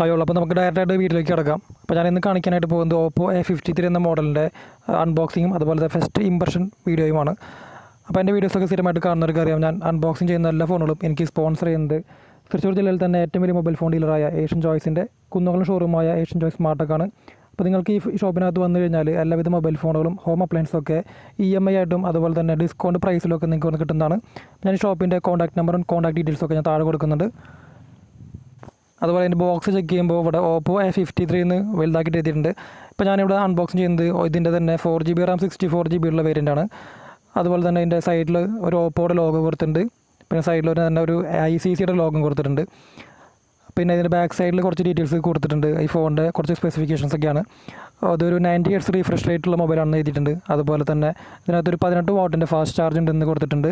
ആയുള്ളൂ. അപ്പോൾ നമുക്ക് ഡയറക്റ്റായിട്ട് വീട്ടിലേക്ക് കിടക്കാം. അപ്പോൾ ഞാൻ ഇന്ന് കാണിക്കാനായിട്ട് പോകുന്നത് ഓപ്പോ A53 എന്ന മോഡലിൻ്റെ അൺബോക്സിങ്ങും അതുപോലെ ഫസ്റ്റ് ഇംപ്രഷൻ വീഡിയോയുമാണ്. അപ്പോൾ എൻ്റെ വീഡിയോസൊക്കെ സ്ഥിരമായിട്ട് കാണുന്നവർക്ക് അറിയാം, ഞാൻ അൺബോക്സിങ് ചെയ്യുന്ന എല്ലാ ഫോണുകളും എനിക്ക് സ്പോൺസർ ചെയ്യുന്നത് തൃശ്ശൂർ ജില്ലയിൽ തന്നെ ഏറ്റവും വലിയ മൊബൈൽ ഫോൺ ഡീലറായ ഏഷ്യൻ ചോയ്സിൻ്റെ കുന്നംകുളം ഷോറൂമായ ഏഷ്യൻ ചോയ്സ് സ്മാർട്ടെക്കാണ്. അപ്പോൾ നിങ്ങൾക്ക് ഈ ഷോപ്പിനകത്ത് വന്നു കഴിഞ്ഞാൽ എല്ലാവിധ മൊബൈൽ ഫോണുകളും ഹോം അപ്ലയൻസൊക്കെ EMI ആയിട്ടും അതുപോലെ തന്നെ ഡിസ്കൗണ്ട് പ്രൈസിലൊക്കെ നിങ്ങൾക്ക് വന്ന് കിട്ടുന്നതാണ്. ഞാൻ ഈ ഷോപ്പിൻ്റെ കോൺടാക്ട് നമ്പറും കോൺടാക്ട് ഡീറ്റെയിൽസൊക്കെ ഞാൻ താഴെ കൊടുക്കുന്നുണ്ട്. അതുപോലെ അതിൻ്റെ ബോക്സ് ചെക്ക് ചെയ്യുമ്പോൾ ഇവിടെ ഓപ്പോ A53 എന്ന് വലുതാക്കിയിട്ട് എഴുതിയിട്ടുണ്ട്. ഇപ്പോൾ ഞാനിവിടെ അൺബോക്സിങ് ചെയ്യുന്നത് ഇതിൻ്റെ തന്നെ 4GB RAM 64GB ഉള്ള വേരിയൻ്റാണ്. അതുപോലെ തന്നെ ഇതിൻ്റെ സൈഡിൽ ഒരു ഓപ്പോയുടെ ലോഗോ കൊടുത്തിട്ടുണ്ട്. പിന്നെ സൈഡിൽ തന്നെ ഒരു ICCയുടെ ലോഗോ കൊടുത്തിട്ടുണ്ട്. പിന്നെ ഇതിൻ്റെ ബാക്ക് സൈഡിൽ കുറച്ച് ഡീറ്റെയിൽസ് കൊടുത്തിട്ടുണ്ട്. ഈ ഫോണിൻ്റെ കുറച്ച് സ്പെസിഫിക്കേഷൻസ് ഒക്കെയാണ്. അതൊരു 90 Hz റീഫ്രഷ് റേറ്റുള്ള മൊബൈലാണെന്ന് എഴുതിയിട്ടുണ്ട്. അതുപോലെ തന്നെ ഇതിനകത്തൊരു 18 വാട്ടിൻ്റെ ഫാസ്റ്റ് ചാർജ് ഉണ്ടെന്ന് കൊടുത്തിട്ടുണ്ട്.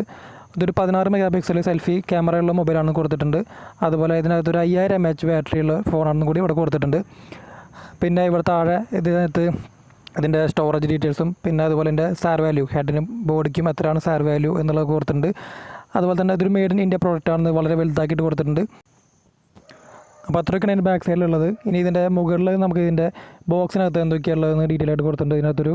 ഇതൊരു 16 MP സെൽഫി ക്യാമറയുള്ള മൊബൈലാണെന്ന് കൊടുത്തിട്ടുണ്ട്. അതുപോലെ ഇതിനകത്തൊരു 5000 mAh ബാറ്ററിയുള്ള ഫോണാണെന്ന് കൂടി ഇവിടെ കൊടുത്തിട്ടുണ്ട്. പിന്നെ ഇവിടെ താഴെ ഇതിൻ്റെ സ്റ്റോറേജ് ഡീറ്റെയിൽസും പിന്നെ അതുപോലെ ഇതിൻ്റെ സാർ വാല്യൂ, ഹെഡിനും ബോഡിക്കും എത്രയാണ് സാർ വാല്യൂ എന്നുള്ളത് കൊടുത്തിട്ടുണ്ട്. അതുപോലെ തന്നെ ഇതൊരു മെയ്ഡ് ഇൻ ഇന്ത്യ പ്രോഡക്റ്റാണെന്ന് വളരെ വലുതാക്കിയിട്ട് കൊടുത്തിട്ടുണ്ട്. അപ്പോൾ അത്രയൊക്കെയാണ് ഇതിൻ്റെ ബാക്ക് സൈഡിലുള്ളത്. ഇനി ഇതിൻ്റെ മുകളിൽ നമുക്ക് ഇതിൻ്റെ ബോക്സിനകത്ത് എന്തൊക്കെയുള്ളതെന്ന് ഡീറ്റെയിൽ ആയിട്ട് കൊടുത്തിട്ടുണ്ട്. ഇതിനകത്തൊരു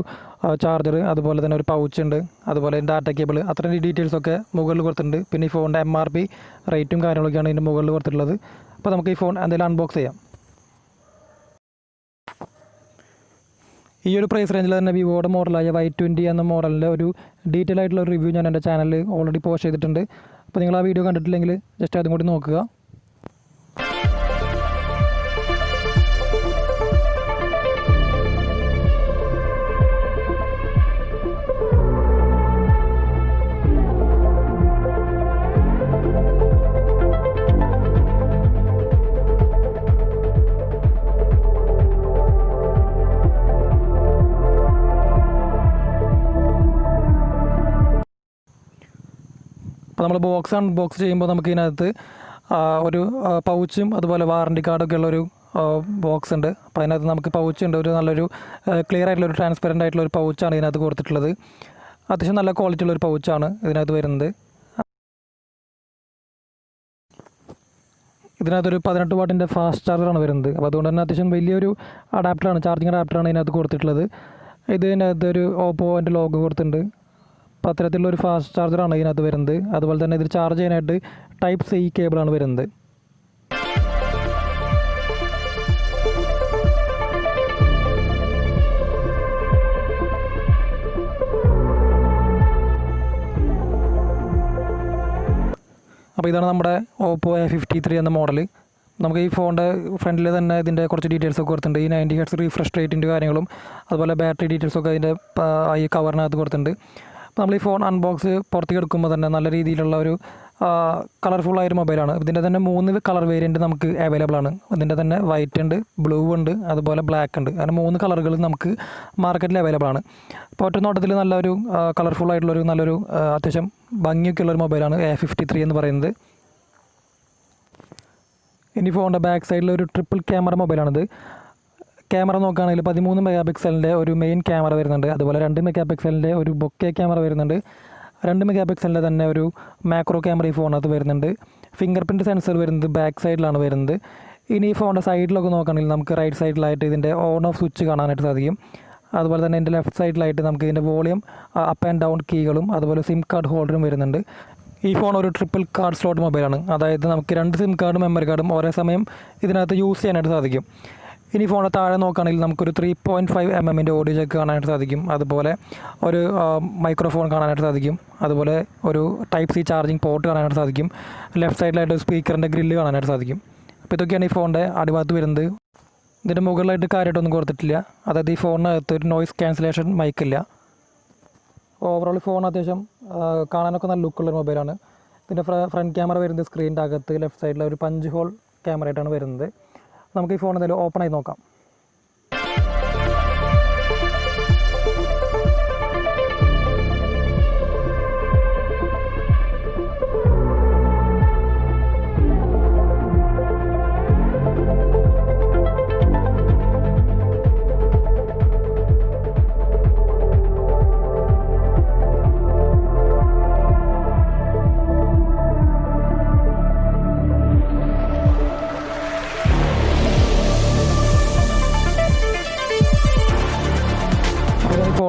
ചാർജർ, അതുപോലെ തന്നെ ഒരു പൗച്ച് ഉണ്ട്, അതുപോലെ ഡാറ്റ കേബിൾ, അത്രയും ഡീറ്റെയിൽസൊക്കെ മുകളിൽ കൊടുത്തിട്ടുണ്ട്. പിന്നെ ഈ ഫോണിൻ്റെ MRP റേറ്റും കാര്യങ്ങളൊക്കെയാണ് ഇതിൻ്റെ മുകളിൽ കൊടുത്തിട്ടുള്ളത്. അപ്പോൾ നമുക്ക് ഈ ഫോൺ എന്തെങ്കിലും അൺബോക്സ് ചെയ്യാം. ഈ ഒരു പ്രൈസ് റേഞ്ചിൽ തന്നെ വിവോയുടെ മോഡലായ Y20 എന്ന മോഡലിൻ്റെ ഒരു ഡീറ്റെയിൽ ആയിട്ടുള്ള ഒരു റിവ്യൂ ഞാൻ എൻ്റെ ചാനലിൽ ഓൾറെഡി പോസ്റ്റ് ചെയ്തിട്ടുണ്ട്. അപ്പോൾ നിങ്ങൾ ആ വീഡിയോ കണ്ടിട്ടില്ലെങ്കിൽ ജസ്റ്റ് അതും കൂടി നോക്കുക. അപ്പോൾ നമ്മൾ ബോക്സ് അൺബോക്സ് ചെയ്യുമ്പോൾ നമുക്ക് ഇതിനകത്ത് ഒരു പൗച്ചും അതുപോലെ വാറണ്ടി കാർഡൊക്കെ ഉള്ളൊരു ബോക്സ് ഉണ്ട്. അപ്പോൾ അതിനകത്ത് നമുക്ക് പൗച്ച് ഉണ്ട്, ഒരു നല്ലൊരു ക്ലിയർ ആയിട്ടുള്ളൊരു ട്രാൻസ്പെറൻ്റ് ആയിട്ടുള്ളൊരു പൗച്ചാണ് ഇതിനകത്ത് കൊടുത്തിട്ടുള്ളത്. അത്യാവശ്യം നല്ല ക്വാളിറ്റി ഉള്ളൊരു പൗച്ചാണ് ഇതിനകത്ത് വരുന്നത്. ഇതിനകത്തൊരു 18 വാട്ടിൻ്റെ ഫാസ്റ്റ് ചാർജറാണ് വരുന്നത്. അപ്പോൾ അതുകൊണ്ട് തന്നെ അത്യാവശ്യം വലിയൊരു അഡാപ്റ്ററാണ്, ചാർജിങ് അഡാപ്റ്ററാണ് ഇതിനകത്ത് കൊടുത്തിട്ടുള്ളത്. ഇതിനകത്തൊരു ഓപ്പോൻ്റെ ലോഗോ കൊടുത്തിട്ടുണ്ട്. അപ്പോൾ അത്തരത്തിലുള്ളൊരു ഫാസ്റ്റ് ചാർജറാണ് ഇതിനകത്ത് വരുന്നത്. അതുപോലെ തന്നെ ഇതിൽ ചാർജ് ചെയ്യാനായിട്ട് Type C കേബിളാണ് വരുന്നത്. അപ്പോൾ ഇതാണ് നമ്മുടെ ഓപ്പോ A53 എന്ന മോഡൽ. നമുക്ക് ഈ ഫോണിൻ്റെ ഫ്രണ്ടിൽ തന്നെ ഇതിൻ്റെ കുറച്ച് ഡീറ്റെയിൽസൊക്കെ കൊടുത്തിട്ടുണ്ട്. ഈ 90 Hz റീഫ്രഷ് റേറ്റിൻ്റെ കാര്യങ്ങളും അതുപോലെ ബാറ്ററി ഡീറ്റെയിൽസൊക്കെ അതിൻ്റെ ഈ കവറിനകത്ത് കൊടുത്തിട്ടുണ്ട്. അപ്പോൾ നമ്മൾ ഈ ഫോൺ അൺബോക്സ് പുറത്തേക്ക് എടുക്കുമ്പോൾ തന്നെ നല്ല രീതിയിലുള്ള ഒരു കളർഫുള്ളായൊരു മൊബൈലാണ്. ഇതിൻ്റെ തന്നെ 3 കളർ വേരിയൻറ്റ് നമുക്ക് അവൈലബിൾ ആണ്. ഇതിൻ്റെ തന്നെ വൈറ്റ് ഉണ്ട്, ബ്ലൂ ഉണ്ട്, അതുപോലെ ബ്ലാക്ക് ഉണ്ട്. അങ്ങനെ 3 കളറുകൾ നമുക്ക് മാർക്കറ്റിൽ അവൈലബിൾ ആണ്. അപ്പോൾ ഒറ്റ നോട്ടത്തിൽ നല്ലൊരു കളർഫുള്ളായിട്ടുള്ളൊരു നല്ലൊരു അത്യാവശ്യം ഭംഗിയൊക്കെ ഉള്ളൊരു മൊബൈലാണ് A53 എന്ന് പറയുന്നത്. ഇനി ഫോണിൻ്റെ ബാക്ക് സൈഡിൽ ഒരു ട്രിപ്പിൾ ക്യാമറ മൊബൈലാണിത്. ക്യാമറ നോക്കുകയാണെങ്കിൽ 13 MP ഒരു മെയിൻ ക്യാമറ വരുന്നുണ്ട്. അതുപോലെ 2 MP ഒരു ബൊക്കെ ക്യാമറ വരുന്നുണ്ട്. 2 MP തന്നെ ഒരു മാക്രോ ക്യാമറ ഈ ഫോണിനകത്ത് വരുന്നുണ്ട്. ഫിംഗർ പ്രിൻറ്റ് സെൻസർ വരുന്നത് ബാക്ക് സൈഡിലാണ് വരുന്നത്. ഇനി ഈ ഫോണിൻ്റെ സൈഡിലൊക്കെ നോക്കുകയാണെങ്കിൽ നമുക്ക് റൈറ്റ് സൈഡിലായിട്ട് ഇതിൻ്റെ ഓൺ ഓഫ് സ്വിച്ച് കാണാനായിട്ട് സാധിക്കും. അതുപോലെ തന്നെ ഇതിൻ്റെ ലെഫ്റ്റ് സൈഡിലായിട്ട് നമുക്ക് ഇതിൻ്റെ വോളിയം അപ്പ് ആൻഡ് ഡൗൺ കീകളും അതുപോലെ സിം കാർഡ് ഹോൾഡറും വരുന്നുണ്ട്. ഈ ഫോൺ ഒരു ട്രിപ്പിൾ കാർഡ് സ്ലോട്ട് മൊബൈലാണ്. അതായത് നമുക്ക് 2 സിം കാർഡും മെമ്മറി കാർഡും ഒരേ സമയം ഇതിനകത്ത് യൂസ് ചെയ്യാനായിട്ട് സാധിക്കും. ഇനി ഫോണിന് താഴെ നോക്കുകയാണെങ്കിൽ നമുക്കൊരു 3.5 mm ഓഡിയോ ജാക്ക് കാണാനായിട്ട് സാധിക്കും. അതുപോലെ ഒരു മൈക്രോഫോൺ കാണാനായിട്ട് സാധിക്കും. അതുപോലെ ഒരു Type C ചാർജിങ് പോർട്ട് കാണാനായിട്ട് സാധിക്കും. ലെഫ്റ്റ് സൈഡിലായിട്ട് സ്പീക്കറിൻ്റെ ഗ്രില്ല് കാണാനായിട്ട് സാധിക്കും. അപ്പോൾ ഇതൊക്കെയാണ് ഈ ഫോണിൻ്റെ അടിഭാഗത്ത് വരുന്നത്. ഇതിൻ്റെ മുകളിലായിട്ട് കാര്യമായിട്ടൊന്നും കൊടുത്തിട്ടില്ല. അതായത് ഈ ഫോണിനകത്ത് ഒരു നോയ്സ് ക്യാൻസലേഷൻ മൈക്കില്ല. ഓവറോൾ ഫോൺ അത്യാവശ്യം കാണാനൊക്കെ നല്ല ലുക്കുള്ളൊരു മൊബൈലാണ്. ഇതിൻ്റെ ഫ്രണ്ട് ക്യാമറ വരുന്നത് സ്ക്രീനിൻ്റെ അകത്ത് ലെഫ്റ്റ് സൈഡിൽ ഒരു പഞ്ച് ഹോൾ ക്യാമറയായിട്ടാണ് വരുന്നത്. നമുക്ക് ഈ ഫോൺ എന്തായാലും ഓപ്പൺ ആയി നോക്കാം.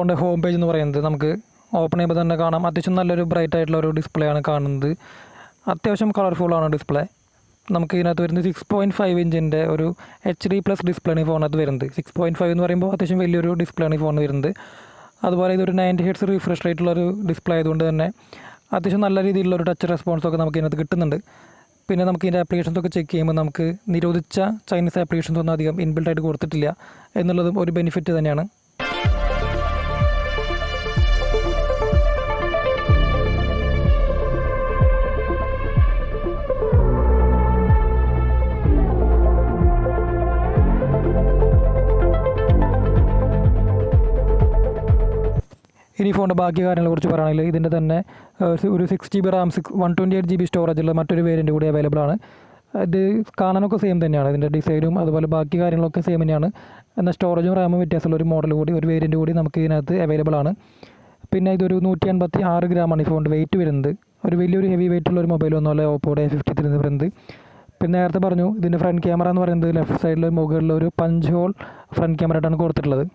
ഫോണിൻ്റെ ഹോം പേജ് എന്ന് പറയുന്നത് നമുക്ക് ഓപ്പൺ ചെയ്യുമ്പോൾ തന്നെ കാണാം. അത്യാവശ്യം നല്ലൊരു ബ്രൈറ്റ് ആയിട്ടുള്ള ഒരു ഡിസ്പ്ലേ ആണ് കാണുന്നത്. അത്യാവശ്യം കളർഫുള്ളാണ് ഡിസ്പ്ലേ. നമുക്ക് ഇതിനകത്ത് വരുന്നത് 6.5 ഇഞ്ചിൻ്റെ ഒരു HD+ ഡിസ്പ്ലേ ആണ് ഈ ഫോണിനകത്ത് വരുന്നത്. 6.5 എന്ന് പറയുമ്പോൾ അത്യാവശ്യം വലിയൊരു ഡിസ്പ്ലേ ആണ് ഈ ഫോണിന് വരുന്നത്. അതുപോലെ ഇതൊരു 90 ഹെർട്സ് റിഫ്രഷ് റേറ്റുള്ളൊരു ഡിസ്പ്ലേ ആയതുകൊണ്ട് തന്നെ അത്യാവശ്യം നല്ല രീതിയിലുള്ളൊരു ടച്ച് റെസ്പോൺസൊക്കെ നമുക്ക് ഇതിനകത്ത് കിട്ടുന്നുണ്ട്. പിന്നെ നമുക്ക് ഇതിൻ്റെ ആപ്ലിക്കേഷൻസൊക്കെ ചെക്ക് ചെയ്യുമ്പോൾ നമുക്ക് നിരോധിച്ച ചൈനീസ് ആപ്ലിക്കേഷൻസ് ഒന്നും അധികം ഇൻബിൽട്ടായിട്ട് കൊടുത്തിട്ടില്ല എന്നുള്ളതും ഒരു ബെനിഫിറ്റ് തന്നെയാണ്. ഇനി ഫോണിൻ്റെ ബാക്കി കാര്യങ്ങളെക്കുറിച്ച് പറയുകയാണെങ്കിൽ ഇതിൻ്റെ തന്നെ ഒരു 6GB റാം 128GB സ്റ്റോറേജുള്ള മറ്റൊരു വേരിയൻറ്റ് കൂടി അവൈലബിൾ ആണ്. ഇത് കാണാനൊക്കെ സെയിം തന്നെയാണ്. ഇതിൻ്റെ ഡിസൈനും അതുപോലെ ബാക്കി കാര്യങ്ങളൊക്കെ സെയിം തന്നെയാണ്. എന്നാൽ സ്റ്റോറേജും റാമും വ്യത്യാസമുള്ള ഒരു മോഡൽ കൂടി, ഒരു വേരിയൻറ്റ് കൂടി നമുക്ക് ഇതിനകത്ത് അവൈലബിൾ ആണ്. പിന്നെ ഇതൊരു 186 ഗ്രാമാണ് ഈ ഫോണിൻ്റെ വെയിറ്റ് വരുന്നത്. ഒരു വലിയൊരു ഹെവി വെയിറ്റുള്ള ഒരു മൊബൈലൊന്നുമല്ല Oppo A53 എന്ന് പറയുന്നത്. പിന്നെ നേരത്തെ പറഞ്ഞു ഇതിൻ്റെ ഫ്രണ്ട് ക്യാമറ എന്ന് പറയുന്നത് ലെഫ്റ്റ് സൈഡിൽ മുകളിൽ ഒരു പഞ്ച് ഹോൾ ഫ്രണ്ട് ക്യാമറ ആയിട്ടാണ് കൊടുത്തിട്ടുള്ളത്.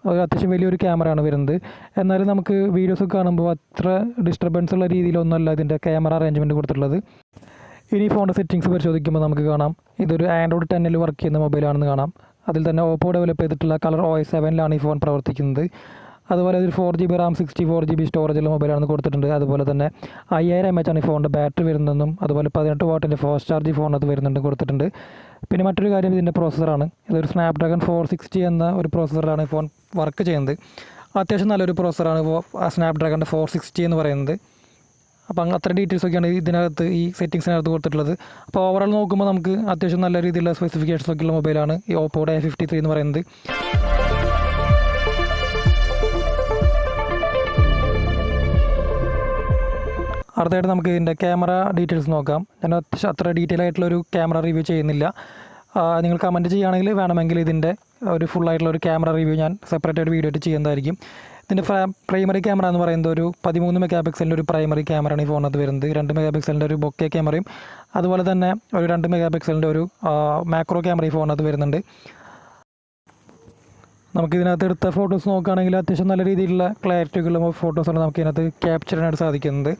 അത്യാവശ്യം വലിയൊരു ക്യാമറയാണ് വരുന്നത്. എന്നാലും നമുക്ക് വീഡിയോസൊക്കെ കാണുമ്പോൾ അത്ര ഡിസ്റ്റർബൻസ് ഉള്ള രീതിയിലൊന്നുമല്ല ഇതിൻ്റെ ക്യാമറ അറേഞ്ച്മെൻറ്റ് കൊടുത്തിട്ടുള്ളത്. ഇനി ഫോണിൻ്റെ സെറ്റിങ്സ് പരിശോധിക്കുമ്പോൾ നമുക്ക് കാണാം ഇതൊരു Android 10 വർക്ക് ചെയ്യുന്ന മൊബൈലാണെന്ന് കാണാം. അതിൽ തന്നെ Oppo ഡെവലപ്പ് ചെയ്തിട്ടുള്ള കളർ OS 7 ഈ ഫോൺ പ്രവർത്തിക്കുന്നത്. അതുപോലെ ഒരു 4GB റാം 64GB സ്റ്റോറേജുള്ള മൊബൈലാണെന്ന് കൊടുത്തിട്ടുണ്ട്. അതുപോലെ തന്നെ 5000 mAh ആണ് ഈ ഫോണിൻ്റെ ബാറ്ററി വരുന്നതെന്നും അതുപോലെ 18 വാട്ടിൻ്റെ ഫാസ്റ്റ് ചാർജ് ഫോണിനകത്ത് വരുന്നുണ്ടെന്ന് കൊടുത്തിട്ടുണ്ട്. പിന്നെ മറ്റൊരു കാര്യം ഇതിൻ്റെ പ്രോസസ്സറാണ്. ഇതൊരു സ്നാപ്ഡ്രാഗൺ 460 എന്ന ഒരു പ്രോസസ്സറാണ് ഈ ഫോൺ വർക്ക് ചെയ്യുന്നത്. അത്യാവശ്യം നല്ലൊരു പ്രോസസ്സറാണ് സ്നാപ്ഡ്രാഗണിൻ്റെ 460 എന്ന് പറയുന്നത്. അപ്പോൾ അത്ര ഡീറ്റെയിൽസൊക്കെയാണ് ഇതിനകത്ത് ഈ സെറ്റിങ്സിനകത്ത് കൊടുത്തിട്ടുള്ളത്. അപ്പോൾ ഓവറോൾ നോക്കുമ്പോൾ നമുക്ക് അത്യാവശ്യം നല്ല രീതിയിലുള്ള സ്പെസിഫിക്കേഷൻസൊക്കെ ഉള്ള മൊബൈലാണ് ഈ Oppo A53 എന്ന് പറയുന്നത്. അടുത്തായിട്ട് നമുക്ക് ഇതിൻ്റെ ക്യാമറ ഡീറ്റെയിൽസ് നോക്കാം. ഞാൻ അത്ര ഡീറ്റെയിൽ ആയിട്ടുള്ളൊരു ക്യാമറ റിവ്യൂ ചെയ്യുന്നില്ല. നിങ്ങൾ കമൻറ്റ് ചെയ്യുകയാണെങ്കിൽ വേണമെങ്കിൽ ഇതിൻ്റെ ഒരു ഫുള്ളായിട്ടുള്ള ഒരു ക്യാമറ റിവ്യൂ ഞാൻ സെപ്പറേറ്റ് ആയിട്ട് വീഡിയോ ആയിട്ട് ചെയ്യുന്നതായിരിക്കും. ഇതിൻ്റെ പ്രൈമറി ക്യാമറ എന്ന് പറയുന്നത് ഒരു 13 മെഗാപിക്സലിൻ്റെ ഒരു പ്രൈമറി ക്യാമറയാണ് ഈ ഫോണിനകത്ത് വരുന്നത്. 2 മെഗാപിക്സലിൻ്റെ ഒരു ബൊക്കെ ക്യാമറയും അതുപോലെ തന്നെ ഒരു 2 മെഗാപിക്സലിൻ്റെ ഒരു മാക്രോ ക്യാമറ ഈ ഫോണിനകത്ത് വരുന്നുണ്ട്. നമുക്കിതിനകത്ത് എടുത്ത ഫോട്ടോസ് നോക്കുകയാണെങ്കിൽ അത്യാവശ്യം നല്ല രീതിയിലുള്ള ക്ലാരിറ്റിയുള്ള ഫോട്ടോസാണ് നമുക്ക് ഇതിനകത്ത് ക്യാപ്ചർ ചെയ്യാനായിട്ട് സാധിക്കുന്നത്.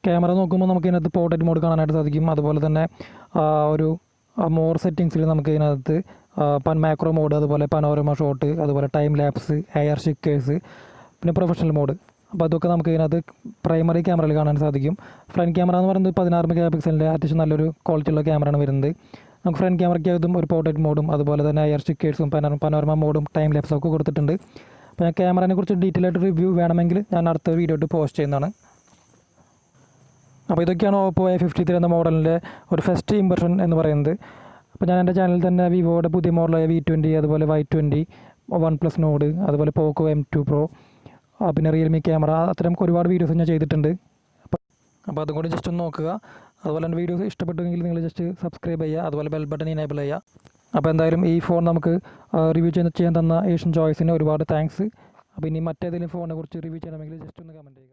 ക്യാമറ നോക്കുമ്പോൾ നമുക്ക് ഇതിനകത്ത് പോർട്രേറ്റ് മോഡ് കാണാനായിട്ട് സാധിക്കും. അതുപോലെ തന്നെ ഒരു മോർ സെറ്റിങ്സിൽ നമുക്ക് ഇതിനകത്ത് മാക്രോ മോഡ്, അതുപോലെ പനോരമ ഷോട്ട്, അതുപോലെ ടൈം ലാപ്സ്, എയർ ഷിക്കേഴ്സ്, പിന്നെ പ്രൊഫഷണൽ മോഡ്. അപ്പോൾ അതൊക്കെ നമുക്ക് ഇതിനകത്ത് പ്രൈമറി ക്യാമറയിൽ കാണാൻ സാധിക്കും. ഫ്രണ്ട് ക്യാമറ എന്ന് പറയുന്നത് 16 മെഗാപിക്സലിൻ്റെ അത്യാവശ്യം നല്ലൊരു ക്വാളിറ്റിയുള്ള ക്യാമറയാണ് വരുന്നത്. നമുക്ക് ഫ്രണ്ട് ക്യാമറയ്ക്കകത്തും ഒരു പോർട്രേറ്റ് മോഡും അതുപോലെ തന്നെ എയർ ഷിക്കേഴ്സും പനോരമ മോഡും ടൈം ലാപ്സും ഒക്കെ കൊടുത്തിട്ടുണ്ട്. അപ്പോൾ ഞാൻ ക്യാമറയെ കുറിച്ച് ഡീറ്റെയിൽ ആയിട്ട് റിവ്യൂ വേണമെങ്കിൽ ഞാൻ അടുത്ത വീഡിയോ ആയിട്ട് പോസ്റ്റ് ചെയ്യുന്നതാണ്. അപ്പോൾ ഇതൊക്കെയാണ് Oppo A53 എന്ന മോഡലിൻ്റെ ഒരു ഫസ്റ്റ് ഇംപ്രഷൻ എന്ന് പറയുന്നത്. അപ്പോൾ ഞാൻ എൻ്റെ ചാനലിൽ തന്നെ വിവോയുടെ പുതിയ മോഡലായ V20, അതുപോലെ Y20, OnePlus Nord, അതുപോലെ Poco M2 Pro, പിന്നെ റിയൽമി ക്യാമറ, അത്തരം ഒരുപാട് വീഡിയോസ് ഞാൻ ചെയ്തിട്ടുണ്ട്. അപ്പോൾ അതും കൂടി ജസ്റ്റ് ഒന്ന് നോക്കുക. അതുപോലെ എൻ്റെ വീഡിയോസ് ഇഷ്ടപ്പെട്ടെങ്കിൽ നിങ്ങൾ ജസ്റ്റ് സബ്സ്ക്രൈബ് ചെയ്യുക, അതുപോലെ ബെൽ ബട്ടൺ എനേബിൾ ചെയ്യുക. അപ്പോൾ എന്തായാലും ഈ ഫോൺ നമുക്ക് റിവ്യൂ ചെയ്യാൻ തന്ന ഏഷ്യൻ ചോയ്സിന് ഒരുപാട് താങ്ക്സ്. അപ്പോൾ ഇനി മറ്റേതെങ്കിലും ഫോണിനെ കുറിച്ച് റിവ്യൂ ചെയ്യണമെങ്കിൽ ജസ്റ്റ് ഒന്ന് കമൻറ്റ് ചെയ്യുക.